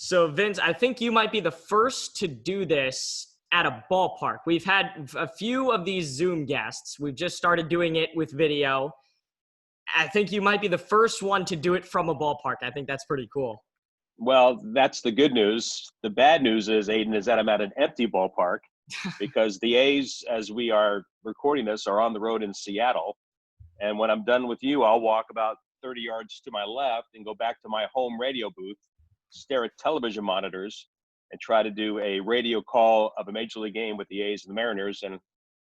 So, Vince, I think you might be the first to do this at a ballpark. We've had a few of these Zoom guests. We've just started doing it with video. I think you might be the first one to do it from a ballpark. I think that's pretty cool. Well, that's the good news. The bad news is, Aiden, is that I'm at an empty ballpark because the A's, as we are recording this, are on the road in Seattle. And when I'm done with you, I'll walk about 30 yards to my left and go back to my home radio booth, stare at television monitors, and try to do a radio call of a major league game with the A's and the Mariners. And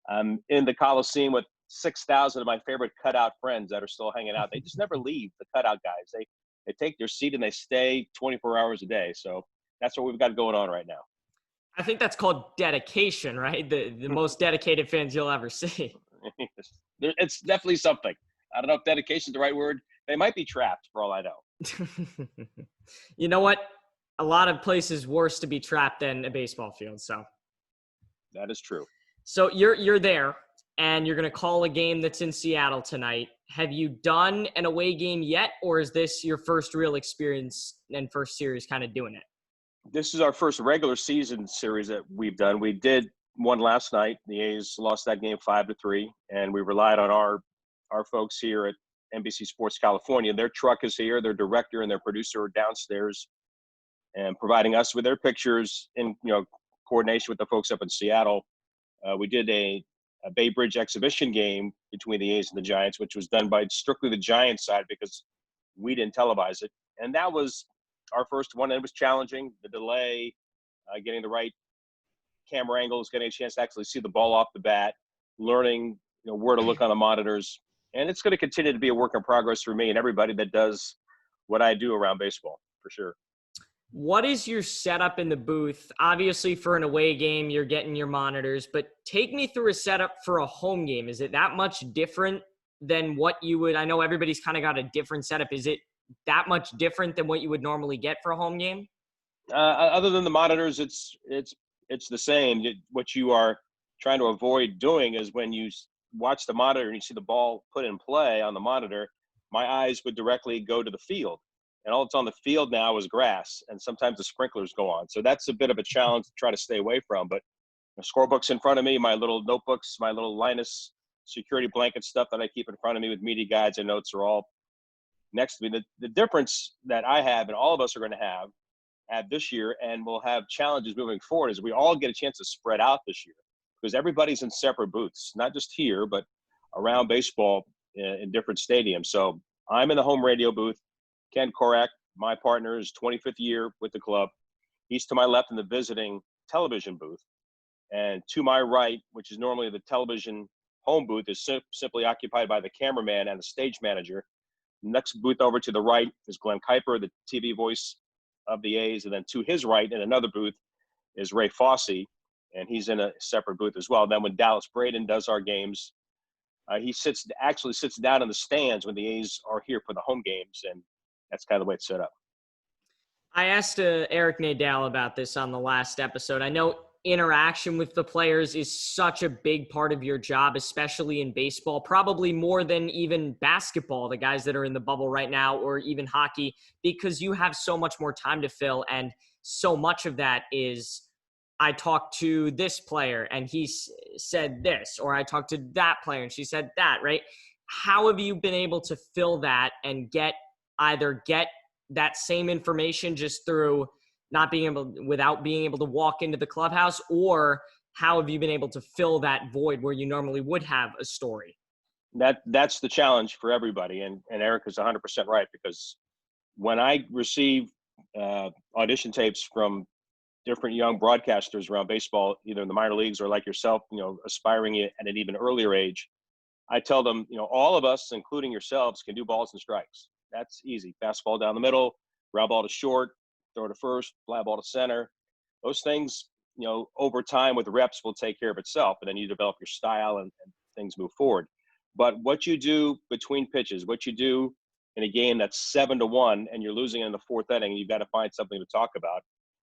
I'm in the Coliseum with 6,000 of my favorite cutout friends that are still hanging out. They just never leave, the cutout guys. They take their seat and they stay 24 hours a day. So that's what we've got going on right now. I think that's called dedication, right? The most dedicated fans you'll ever see. It's definitely something. I don't know if dedication is the right word. They might be trapped for all I know. You know what? A lot of places worse to be trapped than a baseball field. So that is true. So you're there, and you're going to call a game that's in Seattle tonight. Have you done an away game yet, or is this your first real experience and first series kind of doing it? This is our first regular season series that we've done. We did one last night. The A's lost that game 5-3, and we relied on our folks here at NBC Sports California. Their truck is here. Their director and their producer are downstairs and providing us with their pictures in coordination with the folks up in Seattle. We did a Bay Bridge exhibition game between the A's and the Giants, which was done by strictly the Giants side because we didn't televise it. And that was our first one. It was challenging. The delay, getting the right camera angles, getting a chance to actually see the ball off the bat, learning where to look on the monitors. And it's going to continue to be a work in progress for me and everybody that does what I do around baseball, for sure. What is your setup in the booth? Obviously, for an away game, you're getting your monitors, but take me through a setup for a home game. Is it that much different than what you would? I know everybody's kind of got a different setup. Is it that much different than what you would normally get for a home game? Other than the monitors, it's the same. What you are trying to avoid doing is when you watch the monitor and you see the ball put in play on the monitor, my eyes would directly go to the field. And all that's on the field now is grass, and sometimes the sprinklers go on. So that's a bit of a challenge to try to stay away from. But the scorebook's in front of me, my little notebooks, my little Linus security blanket stuff that I keep in front of me with media guides and notes are all next to me. The difference that I have and all of us are going to have this year, and we'll have challenges moving forward, is we all get a chance to spread out this year because everybody's in separate booths, not just here, but around baseball in different stadiums. So I'm in the home radio booth. Ken Korak, my partner, is 25th year with the club. He's to my left in the visiting television booth. And to my right, which is normally the television home booth, is simply occupied by the cameraman and the stage manager. Next booth over to the right is Glenn Kuiper, the TV voice of the A's. And then to his right in another booth is Ray Fosse, and he's in a separate booth as well. Then when Dallas Braden does our games, he actually sits down in the stands when the A's are here for the home games, and that's kind of the way it's set up. I asked Eric Nadal about this on the last episode. I know interaction with the players is such a big part of your job, especially in baseball, probably more than even basketball, the guys that are in the bubble right now, or even hockey, because you have so much more time to fill. And so much of that is, I talked to this player and he said this, or I talked to that player and she said that, right? How have you been able to fill that and either get that same information just through without being able to walk into the clubhouse, or how have you been able to fill that void where you normally would have a story? That's the challenge for everybody. And Eric is 100% right, because when I receive audition tapes from different young broadcasters around baseball, either in the minor leagues or like yourself, aspiring at an even earlier age, I tell them, all of us, including yourselves, can do balls and strikes. That's easy. Fastball down the middle, ground ball to short, throw to first, fly ball to center. Those things, over time with the reps will take care of itself, and then you develop your style and things move forward. But what you do between pitches, what you do in a game that's 7-1 and you're losing in the fourth inning, you've got to find something to talk about.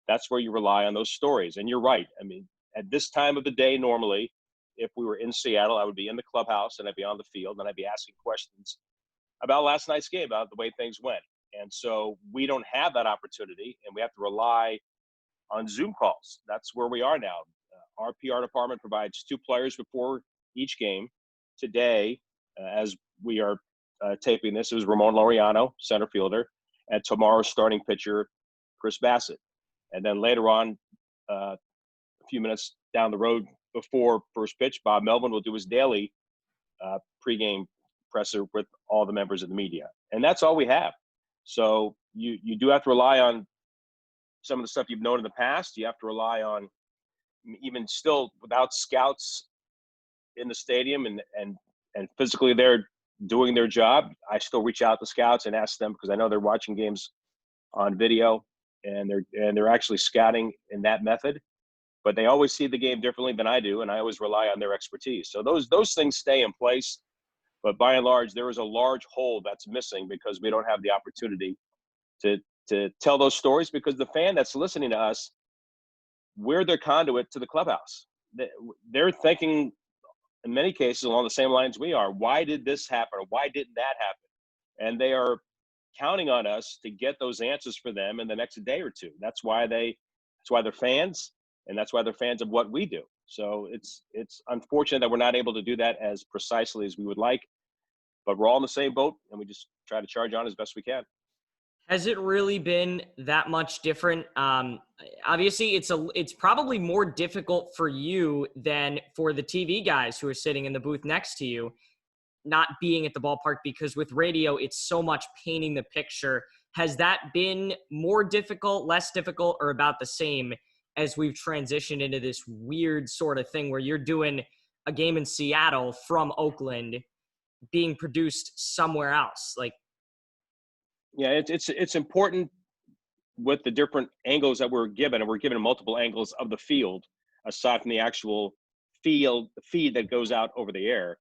That's where you rely on those stories. And you're right. I mean, at this time of the day, normally, if we were in Seattle, I would be in the clubhouse and I'd be on the field and I'd be asking questions about last night's game, about the way things went. And so we don't have that opportunity, and we have to rely on Zoom calls. That's where we are now. Our PR department provides 2 players before each game. Today, as we are taping this, is Ramon Laureano, center fielder, and tomorrow's starting pitcher, Chris Bassett. And then later on, a few minutes down the road before first pitch, Bob Melvin will do his daily pregame presser with all the members of the media. And that's all we have. So you do have to rely on some of the stuff you've known in the past. You have to rely on, even still without scouts in the stadium and physically they're doing their job, I still reach out to scouts and ask them, because I know they're watching games on video and they're actually scouting in that method. But they always see the game differently than I do, and I always rely on their expertise. So those things stay in place. But by and large, there is a large hole that's missing because we don't have the opportunity to tell those stories, because the fan that's listening to us, we're their conduit to the clubhouse. They're thinking, in many cases, along the same lines we are. Why did this happen? Or why didn't that happen? And they are counting on us to get those answers for them in the next day or two. That's why they're fans, and that's why they're fans of what we do. So it's unfortunate that we're not able to do that as precisely as we would like, but we're all in the same boat, and we just try to charge on as best we can. Has it really been that much different? Obviously, it's probably more difficult for you than for the TV guys who are sitting in the booth next to you, not being at the ballpark, because with radio, it's so much painting the picture. Has that been more difficult, less difficult, or about the same as we've transitioned into this weird sort of thing where you're doing a game in Seattle from Oakland being produced somewhere else? Like, yeah, it's important with the different angles that we're given, and we're given multiple angles of the field aside from the actual feed that goes out over the air,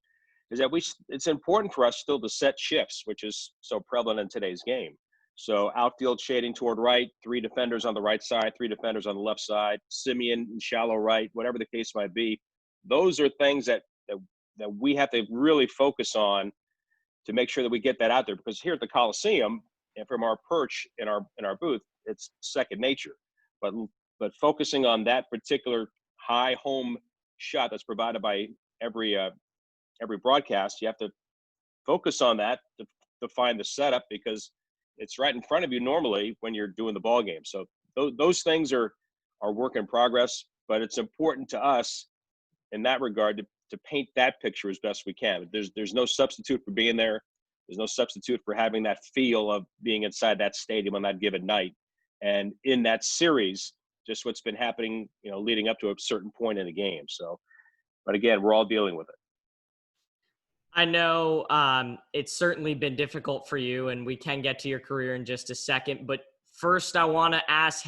is that it's important for us still to set shifts, which is so prevalent in today's game. So outfield shading toward right, 3 defenders on the right side, 3 defenders on the left side, Simeon in shallow right, whatever the case might be. Those are things that we have to really focus on to make sure that we get that out there, because here at the Coliseum and from our perch in our booth, it's second nature. But focusing on that particular high home shot that's provided by every broadcast, you have to focus on that to find the setup, because it's right in front of you normally when you're doing the ball game. So those things are work in progress, but it's important to us in that regard to paint that picture as best we can. There's no substitute for being there. There's no substitute for having that feel of being inside that stadium on that given night. And in that series, just what's been happening, leading up to a certain point in the game. So, but again, we're all dealing with it. I know it's certainly been difficult for you, and we can get to your career in just a second. But first, I want to ask,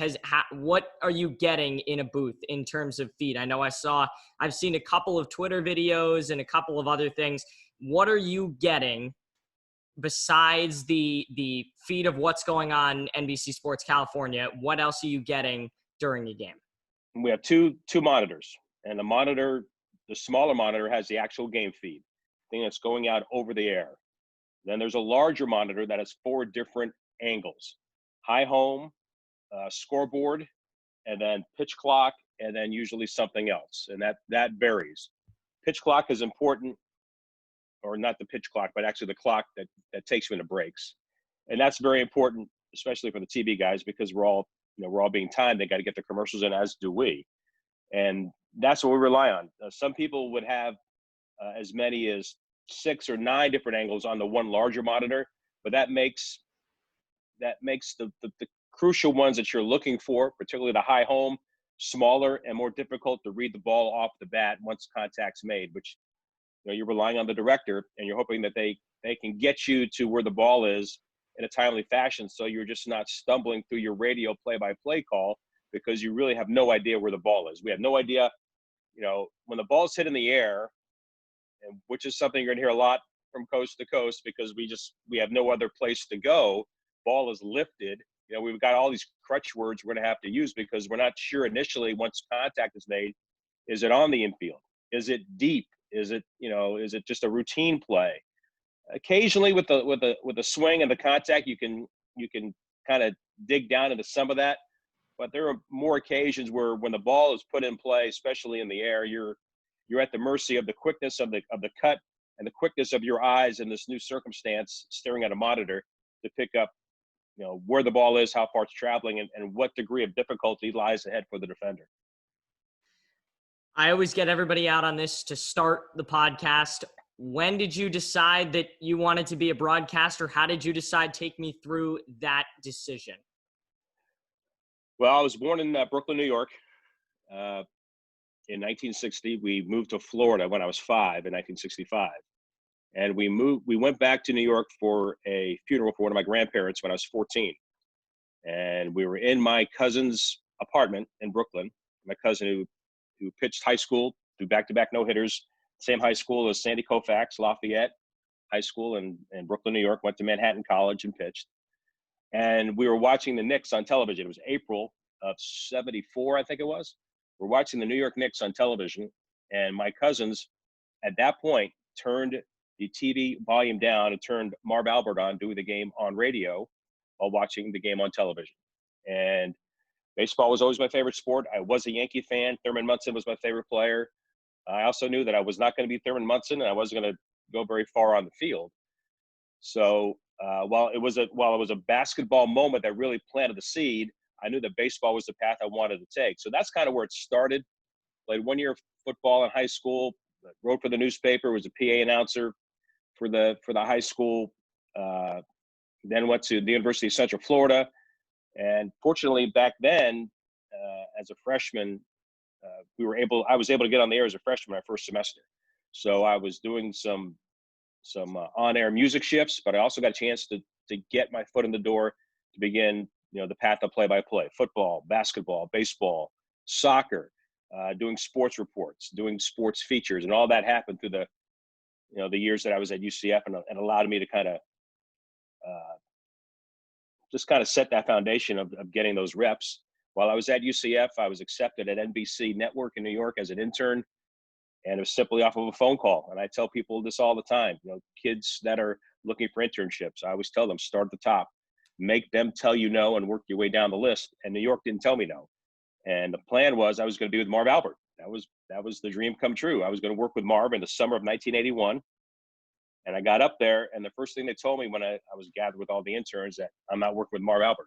what are you getting in a booth in terms of feed? I know I've seen a couple of Twitter videos and a couple of other things. What are you getting besides the feed of what's going on NBC Sports California? What else are you getting during a game? We have two monitors, and the smaller monitor has the actual game feed thing that's going out over the air. Then there's a larger monitor that has 4 different angles: high home, scoreboard, and then pitch clock, and then usually something else, and that varies. Pitch clock is important, or not the pitch clock, but actually the clock that takes you into breaks, and that's very important, especially for the TV guys, because we're all being timed. They got to get the commercials in, as do we, and that's what we rely on. Some people would have as many as 6 or 9 different angles on the one larger monitor, but that makes the crucial ones that you're looking for, particularly the high home, smaller and more difficult to read the ball off the bat once contact's made, which you're relying on the director, and you're hoping that they can get you to where the ball is in a timely fashion, so you're just not stumbling through your radio play-by-play call, because you really have no idea where the ball is. We have no idea, when the ball's hit in the air, and which is something you're going to hear a lot from coast to coast, because we have no other place to go. Ball is lifted. We've got all these crutch words we're going to have to use, because we're not sure initially, once contact is made, is it on the infield? Is it deep? Is it is it just a routine play? Occasionally with the swing and the contact, you can you can kind of dig down into some of that. But there are more occasions where when the ball is put in play, especially in the air, you're at the mercy of the quickness of the cut and the quickness of your eyes in this new circumstance, staring at a monitor to pick up, where the ball is, how far it's traveling, and what degree of difficulty lies ahead for the defender. I always get everybody out on this to start the podcast. When did you decide that you wanted to be a broadcaster? How did you decide? Take me through that decision. Well, I was born in Brooklyn, New York. In 1960, we moved to Florida when I was 5 in 1965. And we went back to New York for a funeral for one of my grandparents when I was 14. And we were in my cousin's apartment in Brooklyn. My cousin who pitched high school, threw back-to-back no-hitters, same high school as Sandy Koufax, Lafayette High School in Brooklyn, New York, went to Manhattan College and pitched. And we were watching the Knicks on television. It was April of 74, I think it was. We're watching the New York Knicks on television. And my cousins, at that point, turned the TV volume down and turned Marv Albert on, doing the game on radio while watching the game on television. And baseball was always my favorite sport. I was a Yankee fan. Thurman Munson was my favorite player. I also knew that I was not going to be Thurman Munson, and I wasn't going to go very far on the field. So while it was a basketball moment that really planted the seed, I knew that baseball was the path I wanted to take. So that's kind of where it started. Played 1 year of football in high school. Wrote for the newspaper. Was a PA announcer for the high school. Then went to the University of Central Florida. And fortunately, back then, as a freshman, I was able to get on the air as a freshman my first semester. So I was doing some on-air music shifts, but I also got a chance to get my foot in the door to begin, the path of play-by-play: football, basketball, baseball, soccer, doing sports reports, doing sports features, and all that happened through the years that I was at UCF, and allowed me to kind of just kind of set that foundation of getting those reps. While I was at UCF, I was accepted at NBC Network in New York as an intern, and it was simply off of a phone call. And I tell people this all the time, kids that are looking for internships, I always tell them, start at the top, make them tell you no, and work your way down the list. And New York didn't tell me no. And the plan was I was going to be with Marv Albert. That was the dream come true. I was going to work with Marv in the summer of 1981. And I got up there, and the first thing they told me when I was gathered with all the interns, that I'm not working with Marv Albert.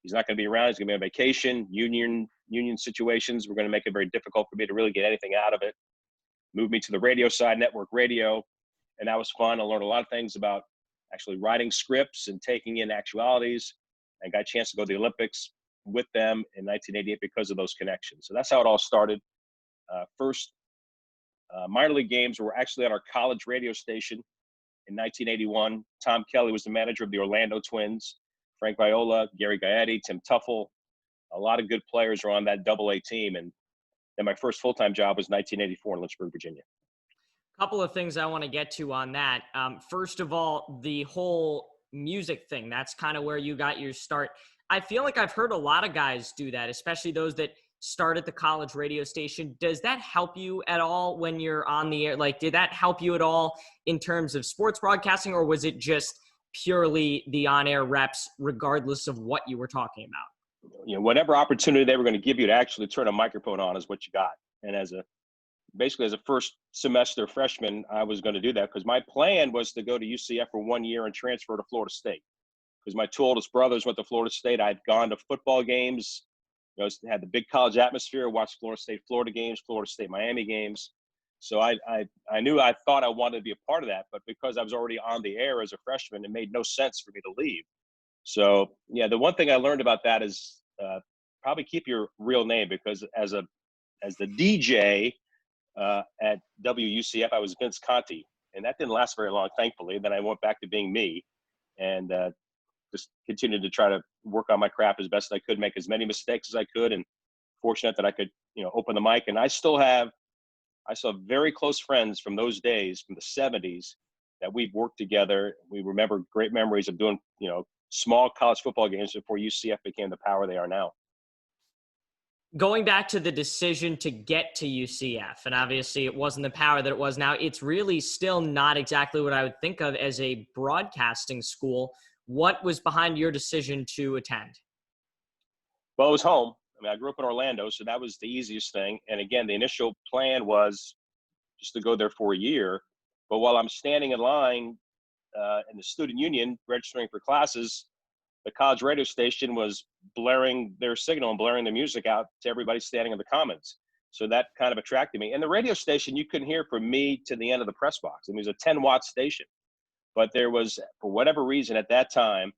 He's not going to be around. He's going to be on vacation, union situations. We're going to make it very difficult for me to really get anything out of it. Moved me to the radio side, network radio, and that was fun. I learned a lot of things about actually writing scripts and taking in actualities, and got a chance to go to the Olympics with them in 1988 because of those connections. So that's how it all started. First minor league games were actually at our college radio station in 1981. Tom Kelly was the manager of the Orlando Twins. Frank Viola, Gary Gaetti, Tim Tuffle. A lot of good players were on that Double-A team. And then my first full-time job was 1984 in Lynchburg, Virginia. Couple of things I want to get to on that. First of all, the whole music thing, that's kind of where you got your start. I feel like I've heard a lot of guys do that, especially those that start at the college radio station. Does that help you at all when you're on the air? Like, did that help you at all in terms of sports broadcasting, or was it just purely the on-air reps regardless of what you were talking about? Whatever opportunity they were going to give you to actually turn a microphone on is what you got. And basically as a first semester freshman, I was going to do that because my plan was to go to UCF for 1 year and transfer to Florida State. Because my two oldest brothers went to Florida State. I'd gone to football games, had the big college atmosphere, watched Florida State games, Florida State Miami games. So I thought I wanted to be a part of that, but because I was already on the air as a freshman, it made no sense for me to leave. So yeah, the one thing I learned about that is probably keep your real name, because as the DJ at WUCF, I was Vince Conti, and that didn't last very long, thankfully. Then I went back to being me, and just continued to try to work on my craft as best I could, make as many mistakes as I could, and fortunate that I could, open the mic. And I still have very close friends from those days, from the 70s, that we've worked together. We remember great memories of doing, small college football games before UCF became the power they are now. Going back to the decision to get to UCF, and obviously it wasn't the power that it was now, it's really still not exactly what I would think of as a broadcasting school. What was behind your decision to attend? Well, it was home. I mean, I grew up in Orlando, so that was the easiest thing. And again, the initial plan was just to go there for a year. But while I'm standing in line in the student union registering for classes, the college radio station was blaring their signal and blaring the music out to everybody standing in the commons. So that kind of attracted me. And the radio station, you couldn't hear from me to the end of the press box. I mean, it was a 10-watt station. But there was, for whatever reason at that time,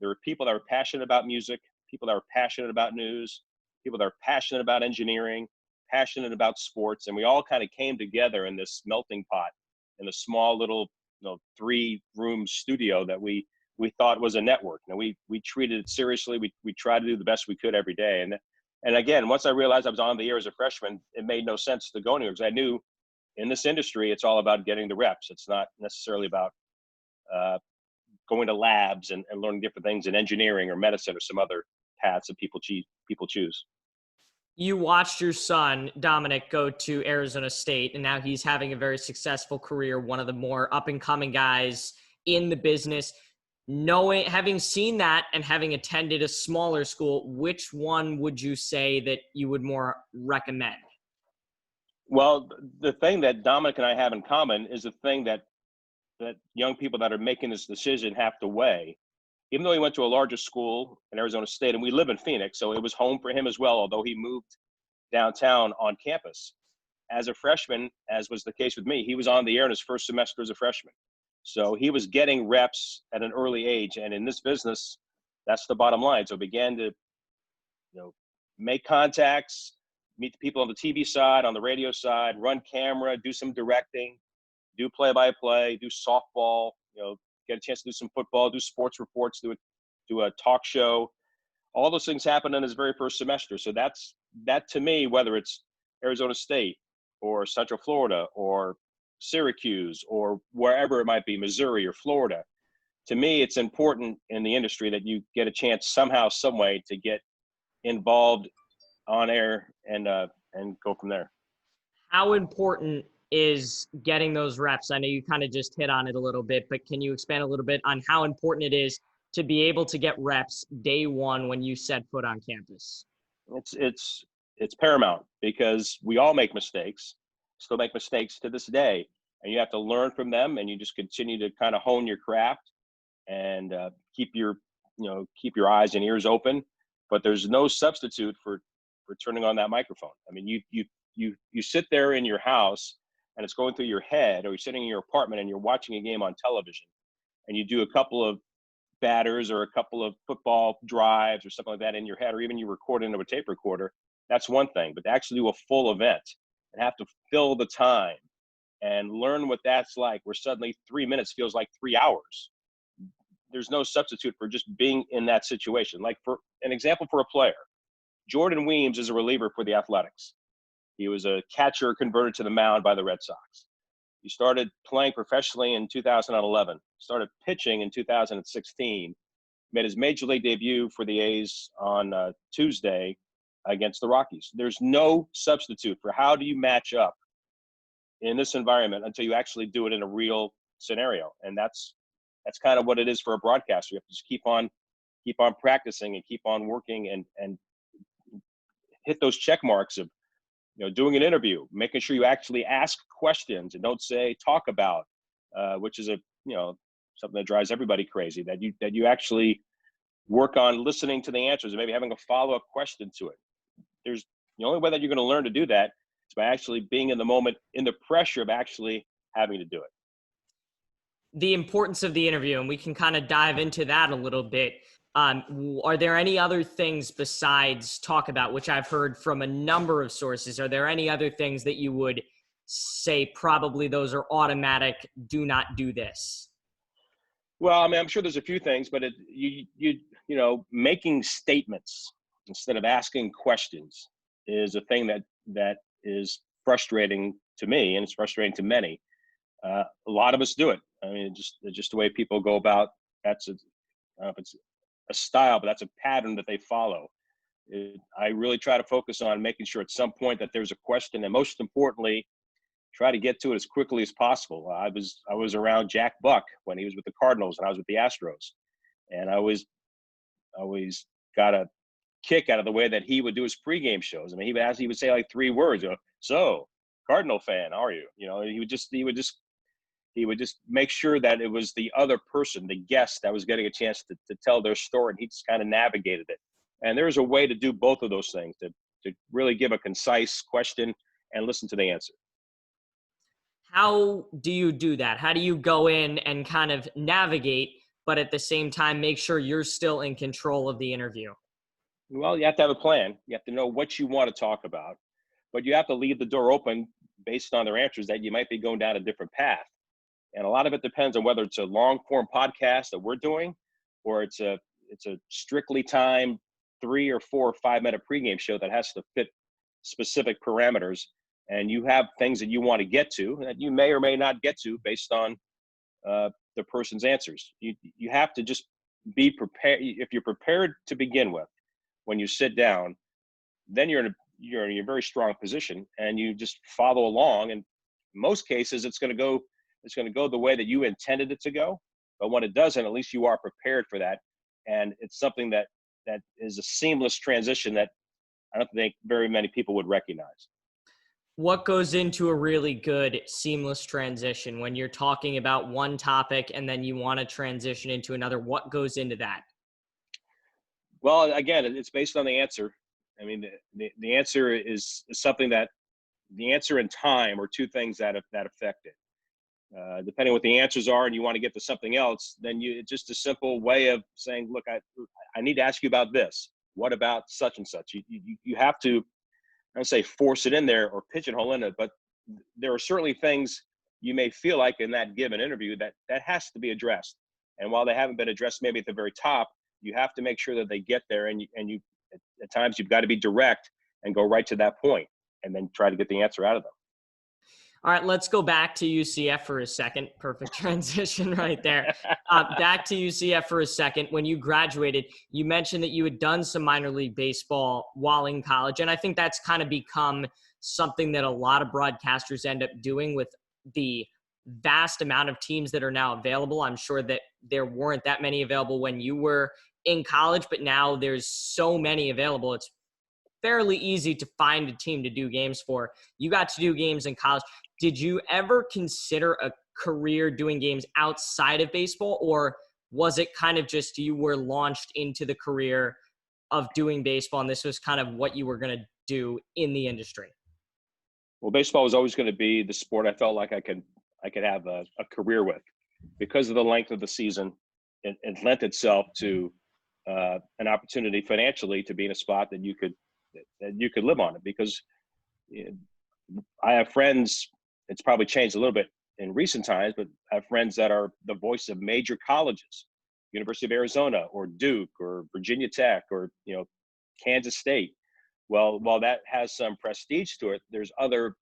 there were people that were passionate about music, people that were passionate about news, people that were passionate about engineering, passionate about sports. And we all kind of came together in this melting pot in a small little, 3-room studio that we thought was a network. And we treated it seriously. We tried to do the best we could every day. And again, once I realized I was on the air as a freshman, it made no sense to go anywhere because I knew in this industry, it's all about getting the reps. It's not necessarily about going to labs and learning different things in engineering or medicine or some other paths that people choose. You watched your son, Dominic, go to Arizona State, and now he's having a very successful career, one of the more up-and-coming guys in the business. Having seen that and having attended a smaller school, which one would you say that you would more recommend? Well, the thing that Dominic and I have in common is the thing that young people that are making this decision have to weigh. Even though he went to a larger school in Arizona State, and we live in Phoenix, so it was home for him as well, although he moved downtown on campus. As a freshman, as was the case with me, he was on the air in his first semester as a freshman. So he was getting reps at an early age. And in this business, that's the bottom line. So began to, make contacts, meet the people on the TV side, on the radio side, run camera, do some directing, do play-by-play, do softball, get a chance to do some football, do sports reports, do a talk show. All those things happened in his very first semester. So that to me, whether it's Arizona State or Central Florida or Syracuse or wherever it might be, Missouri or Florida, to me, it's important in the industry that you get a chance somehow, some way to get involved on air and go from there. How important is getting those reps? I know you kind of just hit on it a little bit, but can you expand a little bit on how important it is to be able to get reps day one when you set foot on campus? It's paramount because we all make mistakes, still make mistakes to this day, and you have to learn from them, and you just continue to kind of hone your craft and keep your eyes and ears open. But there's no substitute for turning on that microphone. I mean, you sit there in your house and it's going through your head, or you're sitting in your apartment and you're watching a game on television, and you do a couple of batters or a couple of football drives or something like that in your head, or even you record into a tape recorder. That's one thing, but to actually do a full event and have to fill the time and learn what that's like, where suddenly 3 minutes feels like 3 hours. There's no substitute for just being in that situation. Like, for an example, for a player, Jordan Weems is a reliever for the Athletics. He was a catcher converted to the mound by the Red Sox. He started playing professionally in 2011, started pitching in 2016, made his major league debut for the A's on Tuesday against the Rockies. There's no substitute for how do you match up in this environment until you actually do it in a real scenario. And that's kind of what it is for a broadcaster. You have to just keep on practicing and keep on working and hit those check marks of, doing an interview, making sure you actually ask questions and don't say talk about, which is something that drives everybody crazy, that you actually work on listening to the answers and maybe having a follow-up question to it. There's the only way that you're going to learn to do that is by actually being in the moment, in the pressure of actually having to do it. The importance of the interview, and we can kind of dive into that a little bit. Are there any other things besides talk about, which I've heard from a number of sources? Are there any other things that you would say probably those are automatic, do not do this? Well, I mean, I'm sure there's a few things, but making statements instead of asking questions is a thing that is frustrating to me, and it's frustrating to many. A lot of us do it. I mean, just the way people go about. It's a style, but that's a pattern that they follow. I really try to focus on making sure at some point that there's a question, and most importantly, try to get to it as quickly as possible. I was around Jack Buck when he was with the Cardinals and I was with the Astros. And I always got a kick out of the way that he would do his pregame shows. I mean, he would say like 3 words. So, Cardinal fan, are you? He would just make sure that it was the other person, the guest, that was getting a chance to tell their story, and he just kind of navigated it. And there's a way to do both of those things, to really give a concise question and listen to the answer. How do you do that? How do you go in and kind of navigate, but at the same time make sure you're still in control of the interview? Well, you have to have a plan. You have to know what you want to talk about, but you have to leave the door open based on their answers that you might be going down a different path. And a lot of it depends on whether it's a long form podcast that we're doing, or it's a strictly timed 3 or 4 or 5 minute pregame show that has to fit specific parameters. And you have things that you want to get to that you may or may not get to based on the person's answers. You have to just be prepared. If you're prepared to begin with, when you sit down, then you're in a very strong position, and you just follow along. And in most cases, it's going to go the way that you intended it to go. But when it doesn't, at least you are prepared for that. And it's something that is a seamless transition that I don't think very many people would recognize. What goes into a really good seamless transition when you're talking about one topic and then you want to transition into another? What goes into that? Well, again, it's based on the answer. I mean, the answer is something that the answer and time are 2 things that affect it. Depending on what the answers are, and you want to get to something else, then it's just a simple way of saying, look, I need to ask you about this. What about such and such? You have to, I don't say force it in there or pigeonhole in it, but there are certainly things you may feel like in that given interview that has to be addressed. And while they haven't been addressed maybe at the very top, you have to make sure that they get there. And you at times you've got to be direct and go right to that point, and then try to get the answer out of them. All right, let's go back to UCF for a second. Perfect transition right there. Back to UCF for a second. When you graduated, you mentioned that you had done some minor league baseball while in college. And I think that's kind of become something that a lot of broadcasters end up doing with the vast amount of teams that are now available. I'm sure that there weren't that many available when you were in college, but now there's so many available. It's fairly easy to find a team to do games for. You got to do games in college. Did you ever consider a career doing games outside of baseball, or was it kind of just you were launched into the career of doing baseball and this was kind of what you were going to do in the industry? Well, baseball was always going to be the sport I felt like I could have a career with, because of the length of the season. It lent itself to an opportunity financially to be in a spot that you could live on it. Because I have friends. It's probably changed a little bit in recent times, but I have friends that are the voice of major colleges, University of Arizona or Duke or Virginia Tech or Kansas State. Well, while that has some prestige to it, there's other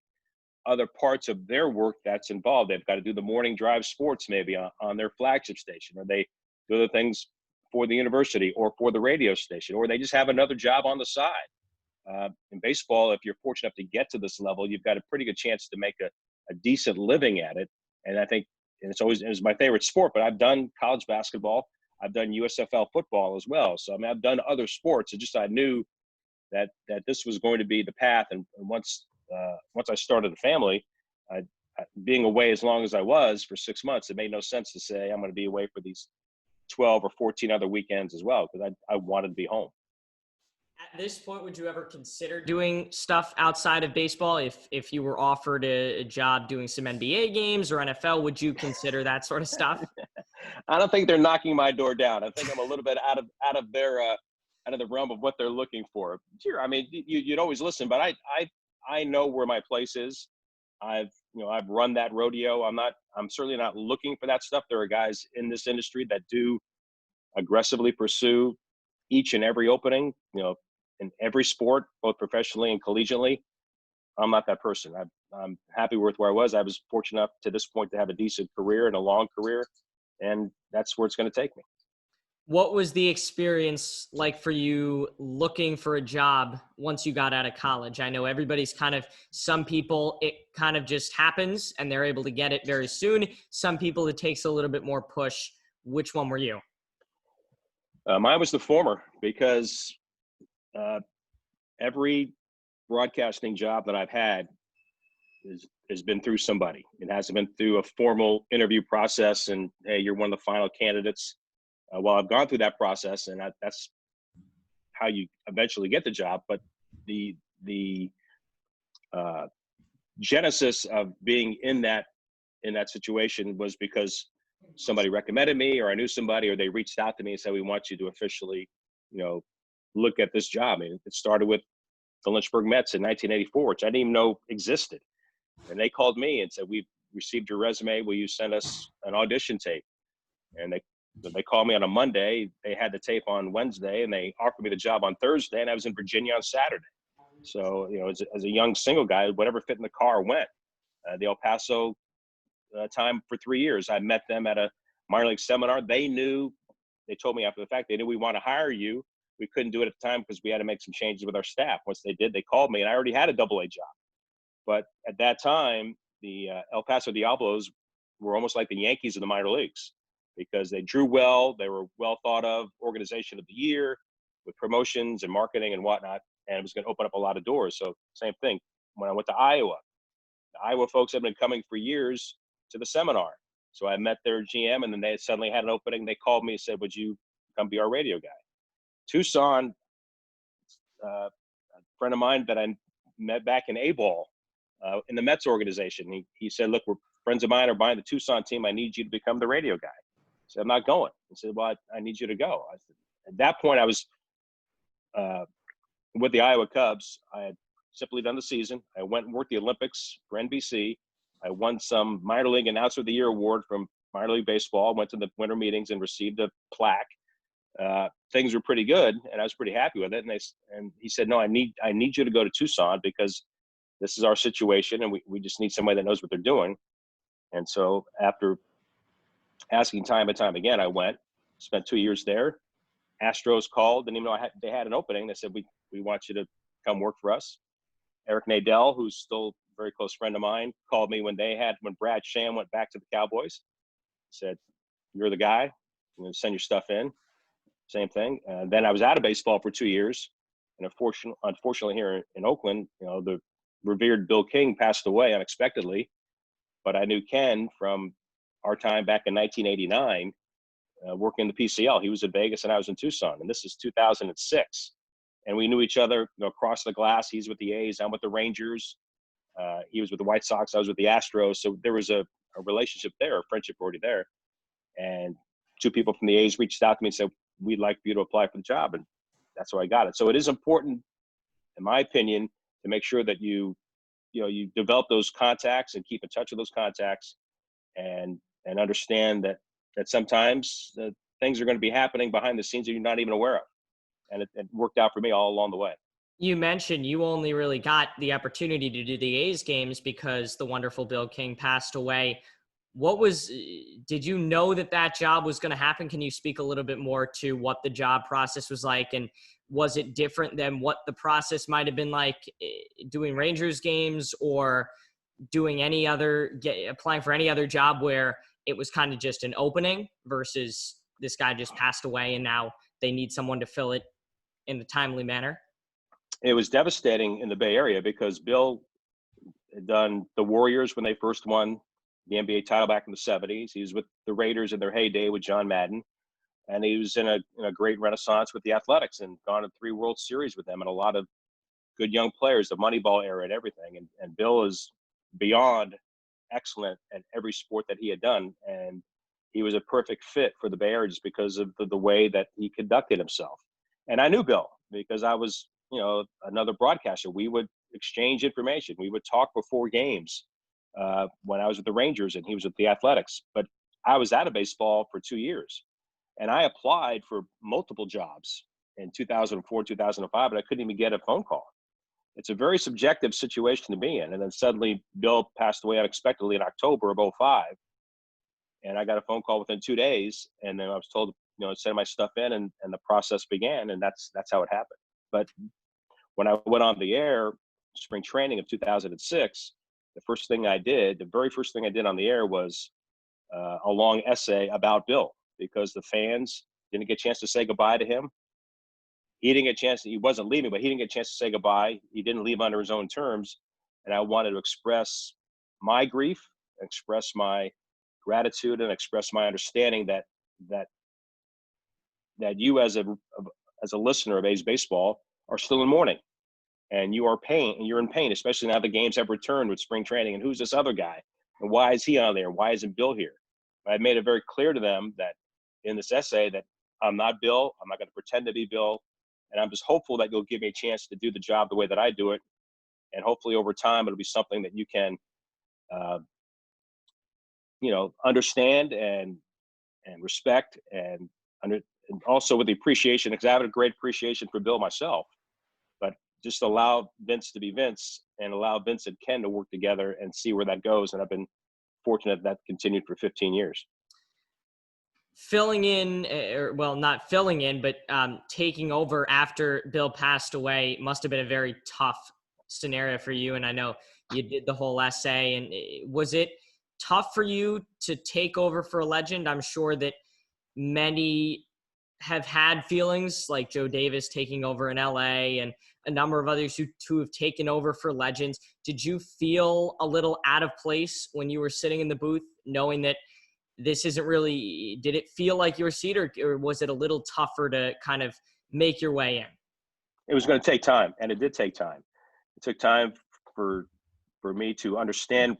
parts of their work that's involved. They've got to do the morning drive sports maybe on their flagship station, or they do other things for the university or for the radio station, or they just have another job on the side. In baseball, if you're fortunate enough to get to this level, you've got a pretty good chance to make a decent living at it. And I think, and it's my favorite sport, but I've done college basketball. I've done USFL football as well. So, I mean, I've done other sports. I knew that this was going to be the path. And once I started a family, being away as long as I was for 6 months, it made no sense to say I'm going to be away for these 12 or 14 other weekends as well, because I wanted to be home. At this point, would you ever consider doing stuff outside of baseball? If you were offered a job doing some NBA games or NFL, would you consider that sort of stuff? I don't think they're knocking my door down. I think I'm a little bit out of the realm of what they're looking for. Sure, I mean, you'd always listen, but I know where my place is. I've run that rodeo. I'm certainly not looking for that stuff. There are guys in this industry that do aggressively pursue each and every opening, in every sport, both professionally and collegiately. I'm not that person. I'm happy with where I was. I was fortunate enough to this point to have a decent career and a long career, and that's where it's going to take me. What was the experience like for you looking for a job once you got out of college? I know some people, it kind of just happens and they're able to get it very soon. Some people, it takes a little bit more push. Which one were you? Mine was the former because every broadcasting job that I've had has been through somebody. It hasn't been through a formal interview process and, hey, you're one of the final candidates. Well, I've gone through that process, and that's how you eventually get the job. But the genesis of being in that situation was because somebody recommended me, or I knew somebody, or they reached out to me and said, we want you to officially, look at this job. And it started with the Lynchburg Mets in 1984, which I didn't even know existed. And they called me and said, we've received your resume. Will you send us an audition tape? And they called me on a Monday. They had the tape on Wednesday, and they offered me the job on Thursday, and I was in Virginia on Saturday. So, as a young single guy, whatever fit in the car went. The El Paso time for 3 years, I met them at a minor league seminar. They told me after the fact, they knew we want to hire you. We couldn't do it at the time because we had to make some changes with our staff. Once they did, they called me, and I already had a double-A job. But at that time, the El Paso Diablos were almost like the Yankees of the minor leagues because they drew well. They were well thought of organization of the year with promotions and marketing and whatnot, and it was going to open up a lot of doors. So same thing when I went to Iowa. The Iowa folks had been coming for years to the seminar. So I met their GM, and then they suddenly had an opening. They called me and said, would you come be our radio guy? Tucson, a friend of mine that I met back in A-ball in the Mets organization, he said, look, we're friends of mine are buying the Tucson team. I need you to become the radio guy. I said, I'm not going. He said, well, I need you to go. I said, at that point, I was with the Iowa Cubs. I had simply done the season. I went and worked the Olympics for NBC. I won some minor league announcer of the year award from minor league baseball, went to the winter meetings and received a plaque. Things were pretty good, and I was pretty happy with it. And he said, no, I need you to go to Tucson because this is our situation, and we just need somebody that knows what they're doing. And so after asking time and time again, I went, spent 2 years there. Astros called, didn't even know they had an opening. They said, we want you to come work for us. Eric Nadel, who's still a very close friend of mine, called me when Brad Sham went back to the Cowboys. Said, you're the guy. I'm going to send your stuff in. Same thing. Then I was out of baseball for 2 years. And unfortunately here in Oakland, the revered Bill King passed away unexpectedly. But I knew Ken from our time back in 1989, working in the PCL. He was in Vegas and I was in Tucson. And this is 2006. And we knew each other across the glass. He's with the A's. I'm with the Rangers. He was with the White Sox. I was with the Astros. So there was a relationship there, a friendship already there. And two people from the A's reached out to me and said, we'd like for you to apply for the job. And that's how I got it. So it is important, in my opinion, to make sure that you develop those contacts and keep in touch with those contacts and understand that sometimes things are going to be happening behind the scenes that you're not even aware of. And it worked out for me all along the way. You mentioned you only really got the opportunity to do the A's games because the wonderful Bill King passed away. Did you know that job was going to happen? Can you speak a little bit more to what the job process was like? And was it different than what the process might have been like doing Rangers games or doing applying for any other job where it was kind of just an opening versus this guy just passed away and now they need someone to fill it in a timely manner? It was devastating in the Bay Area because Bill had done the Warriors when they first won the NBA title back in the 70s. He was with the Raiders in their heyday with John Madden. And he was in a great renaissance with the Athletics and gone to 3 World Series with them and a lot of good young players, the Moneyball era and everything. And Bill is beyond excellent at every sport that he had done. And he was a perfect fit for the Bay Area just because of the way that he conducted himself. And I knew Bill because I was, another broadcaster. We would exchange information. We would talk before games when I was with the Rangers and he was with the Athletics. But I was out of baseball for 2 years. And I applied for multiple jobs in 2004, 2005, but I couldn't even get a phone call. It's a very subjective situation to be in. And then suddenly Bill passed away unexpectedly in October of 2005. And I got a phone call within 2 days. And then I was told, send my stuff in and the process began. And that's how it happened. But when I went on the air, spring training of 2006, the very first thing I did on the air was a long essay about Bill because the fans Didn't get a chance to say goodbye to him. He wasn't leaving, but he didn't get a chance to say goodbye. He didn't leave under his own terms. And I wanted to express my grief, express my gratitude, and express my understanding that you as a listener of A's baseball are still in mourning, and you're in pain, especially now the games have returned with spring training. And who's this other guy? And why is he on there? Why isn't Bill here? I made it very clear to them that in this essay that I'm not Bill. I'm not going to pretend to be Bill. And I'm just hopeful that you'll give me a chance to do the job the way that I do it. And hopefully over time, it'll be something that you can, understand and respect and also with the appreciation, because I have a great appreciation for Bill myself, but just allow Vince to be Vince and allow Vince and Ken to work together and see where that goes. And I've been fortunate that continued for 15 years. Filling in, not filling in, but taking over after Bill passed away must have been a very tough scenario for you. And I know you did the whole essay. And was it tough for you to take over for a legend? I'm sure that many have had feelings like Joe Davis taking over in LA and a number of others who have taken over for legends. Did you feel a little out of place when you were sitting in the booth, knowing that this isn't really, did it feel like your seat, or was it a little tougher to kind of make your way in? It was going to take time, and it did take time. It took time for me to understand,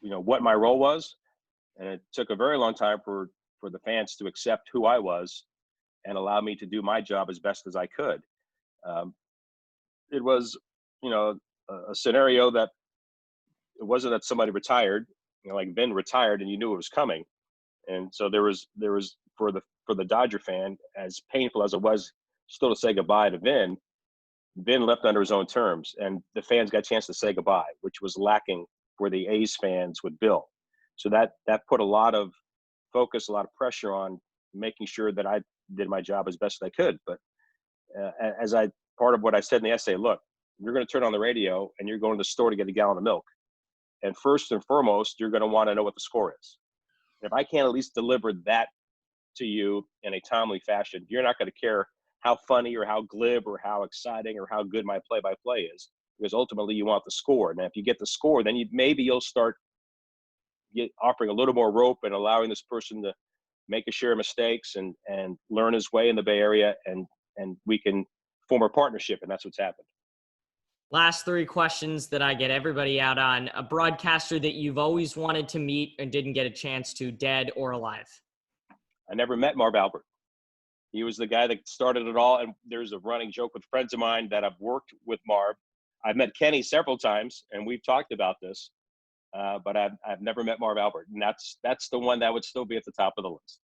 what my role was. And it took a very long time for the fans to accept who I was and allow me to do my job as best as I could. It was, a scenario that it wasn't that somebody retired, like Vin retired and you knew it was coming. And so there was for the Dodger fan, as painful as it was still to say goodbye to Vin left under his own terms, and the fans got a chance to say goodbye, which was lacking for the A's fans with Bill. So that put a lot of focus, a lot of pressure on making sure that I did my job as best as I could. But part of what I said in the essay, look, you're going to turn on the radio and you're going to the store to get a gallon of milk. And first and foremost, you're going to want to know what the score is. If I can't at least deliver that to you in a timely fashion, you're not going to care how funny or how glib or how exciting or how good my play-by-play is, because ultimately you want the score. And if you get the score, then you'll start offering a little more rope and allowing this person to make a share of mistakes and learn his way in the Bay Area, and we can form a partnership, and that's what's happened. Last three questions that I get everybody out on: a broadcaster that you've always wanted to meet and didn't get a chance to, dead or alive. I never met Marv Albert. He was the guy that started it all, and there's a running joke with friends of mine that I've worked with Marv. I've met Kenny several times, and we've talked about this, but I've never met Marv Albert, and that's the one that would still be at the top of the list.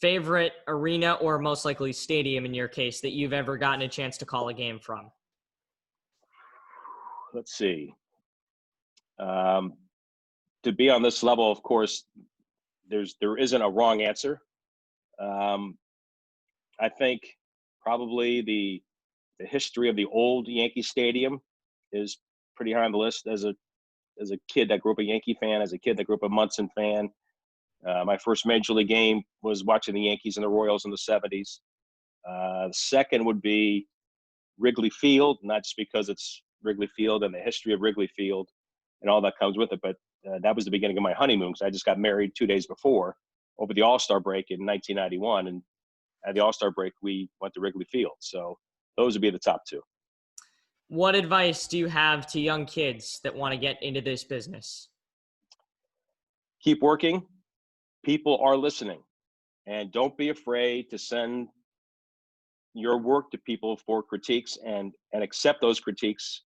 Favorite arena, or most likely stadium in your case, that you've ever gotten a chance to call a game from? Let's see. To be on this level, of course, there isn't a wrong answer. I think probably the history of the old Yankee Stadium is pretty high on the list. As a kid that grew up a Yankee fan, as a kid that grew up a Munson fan, my first major league game was watching the Yankees and the Royals in the 70s. The second would be Wrigley Field, not just because it's Wrigley Field and the history of Wrigley Field and all that comes with it, but that was the beginning of my honeymoon, because I just got married 2 days before over the All-Star break in 1991. And at the All-Star break, we went to Wrigley Field. So those would be the top two. What advice do you have to young kids that want to get into this business? Keep working. People are listening. And don't be afraid to send your work to people for critiques, and accept those critiques,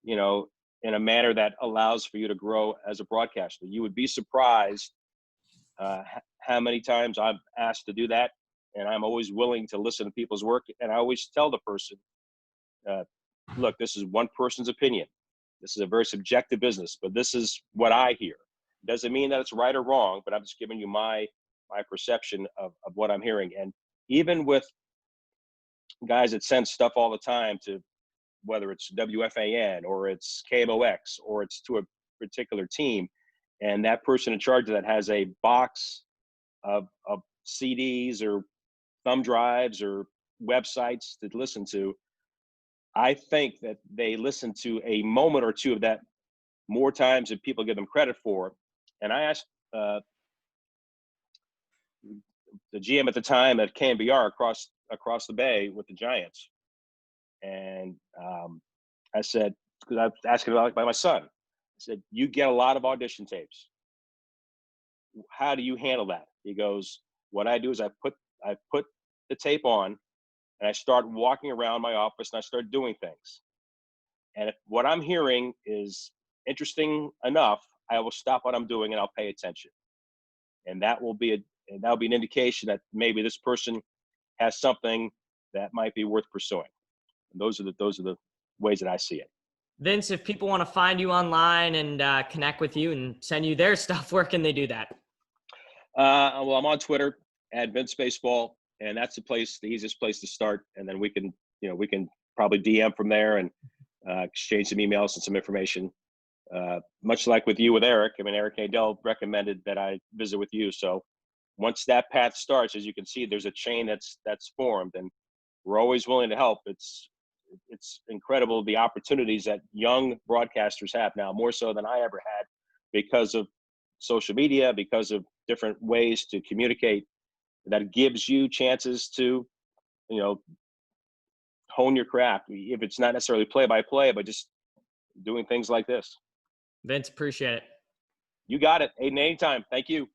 in a manner that allows for you to grow as a broadcaster. You would be surprised how many times I've asked to do that, and I'm always willing to listen to people's work. And I always tell the person, look, this is one person's opinion. This is a very subjective business, but this is what I hear. Doesn't mean that it's right or wrong, but I'm just giving you my perception of what I'm hearing. And even with guys that send stuff all the time to, whether it's WFAN or it's KMOX or it's to a particular team, and that person in charge of that has a box of CDs or thumb drives or websites to listen to. I think that they listen to a moment or two of that more times than people give them credit for. And I asked the GM at the time at KNBR across the bay with the Giants, and I said, because I was asking about by my son, I said, "You get a lot of audition tapes. How do you handle that?" He goes, "What I do is I put the tape on, and I start walking around my office, and I start doing things. And if what I'm hearing is interesting enough, I will stop what I'm doing and I'll pay attention. And that'll be an indication that maybe this person has something that might be worth pursuing." And those are the ways that I see it. Vince, if people want to find you online and connect with you and send you their stuff, where can they do that? Well, I'm on Twitter at Vince Baseball, and that's the easiest place to start. And then we can probably DM from there and exchange some emails and some information. Much like with you with Eric, I mean, Eric Nadell recommended that I visit with you. So once that path starts, as you can see, there's a chain that's formed, and we're always willing to help. It's incredible the opportunities that young broadcasters have now, more so than I ever had, because of social media, because of different ways to communicate. That gives you chances to, hone your craft. If it's not necessarily play by play, but just doing things like this. Vince, appreciate it. You got it, Aiden. Anytime. Thank you.